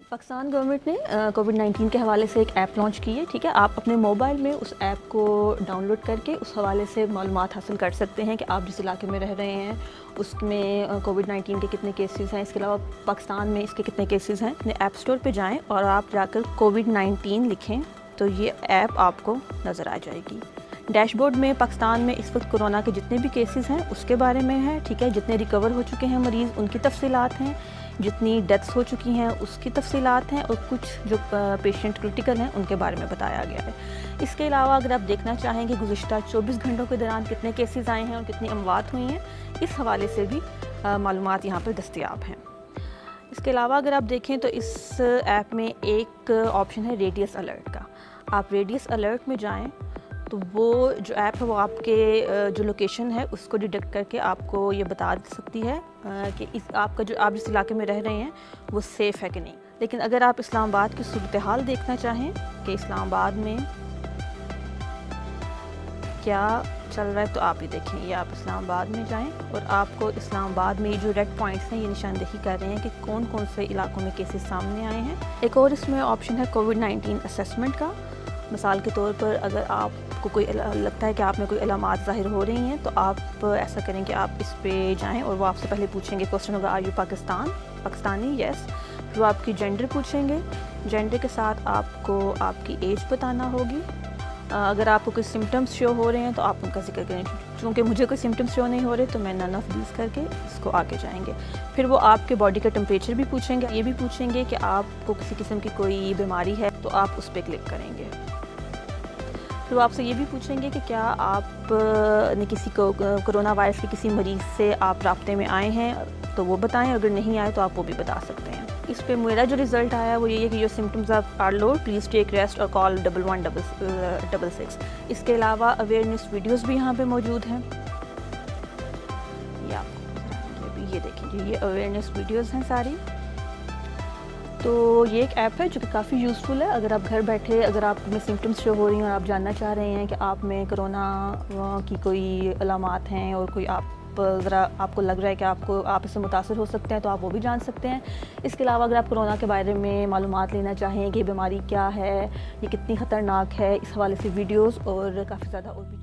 Pakistan government ने कोविड-19 के हवाले से एक ऐप लॉन्च की है, ठीक है। आप अपने मोबाइल में उस ऐप को डाउनलोड करके उस हवाले से मालूमात हासिल कर सकते हैं कि आप जिस इलाके में रह रहे हैं उसमें कोविड-19 के कितने केसेस हैं। इसके अलावा पाकिस्तान में इसके कितने केसेस हैं। अपने ऐप स्टोर पे जाएं और आप जाकर कोविड-19 लिखें तो ये ऐप आपको नज़र आ जाएगी। डैशबोर्ड में पाकिस्तान में इस वक्त कोरोना के जितने भी केसेस हैं उसके बारे में है, ठीक है। जितने रिकवर हो चुके हैं मरीज़ उनकी तफसीलात हैं, जितनी डेथ्स हो चुकी हैं उसकी तफसीलात हैं, और कुछ जो पेशेंट क्रिटिकल हैं उनके बारे में बताया गया है। इसके अलावा अगर आप देखना चाहें कि गुज़िश्ता 24 घंटों के दौरान कितने केसेस आए हैं और कितनी अमवात हुई हैं, इस हवाले से भी मालूमात यहाँ पर दस्तयाब हैं। इसके अलावा अगर आप देखें तो इस ऐप में एक ऑप्शन है रेडियस अलर्ट का। आप रेडियस अलर्ट में जाएँ तो वो जो ऐप है वो आपके जो लोकेशन है उसको डिटेक्ट करके आपको ये बता सकती है कि आप जिस इलाके में रह रहे हैं वो सेफ़ है कि नहीं। लेकिन अगर आप इस्लामाबाद की सूरत हाल देखना चाहें कि इस्लामाबाद में क्या चल रहा है तो आप ही देखें। ये आप इस्लामाबाद में जाएं और आपको इस्लामाबाद में ये जो रेड पॉइंट्स हैं ये निशानदेही कर रहे हैं कि कौन कौन से इलाकों में केसेस सामने आए हैं। एक और इसमें ऑप्शन है कोविड-19 असेसमेंट का। मिसाल के तौर पर अगर आपको कोई लगता है कि आप में कोई अलामात ज़ाहिर हो रही हैं तो आप ऐसा करें कि आप इस पे जाएं और वो आपसे पहले पूछेंगे, क्वेश्चन होगा आर यू पाकिस्तानी, यस। फिर वो आपकी जेंडर पूछेंगे, जेंडर के साथ आपको आपकी एज बताना होगी। अगर आपको कोई सिम्टम्स शो हो रहे हैं तो आप उनका जिक्र करें। चूँकि मुझे कोई सिम्टम्स शो नहीं हो रहे तो मैं नन ऑफ दीज करके इसको आगे जाएंगे। फिर वो आपके बॉडी का टेम्परेचर भी पूछेंगे, ये भी पूछेंगे कि आपको किसी किस्म की कोई बीमारी है तो आप उस पर क्लिक करेंगे। फिर वो आपसे ये भी पूछेंगे कि क्या आप ने किसी को कोरोना वायरस के किसी मरीज़ से आप राब्ते में आए हैं तो वो बताएं, अगर नहीं आए तो आप वो भी बता सकते हैं। इस पे मेरा जो रिज़ल्ट आया वो ये है कि your symptoms are low, please take rest और कॉल 1166। इसके अलावा अवेयरनेस वीडियोस भी यहाँ पे मौजूद हैं। ये देखें, ये अवेयरनेस वीडियोस हैं सारी। तो ये एक ऐप है जो कि काफ़ी यूज़फुल है। अगर आप घर बैठे अगर आप में सिम्टम्स शो हो रही हैं और आप जानना चाह रहे हैं कि आप में कोरोना की कोई अलामात हैं और कोई ज़रा आपको लग रहा है कि आप इससे मुतासर हो सकते हैं तो आप वो भी जान सकते हैं। इसके अलावा अगर आप कोरोना के बारे में मालूमात लेना चाहें कि बीमारी क्या है, ये कितनी ख़तरनाक है, इस हवाले से वीडियोस और काफ़ी ज़्यादा और भी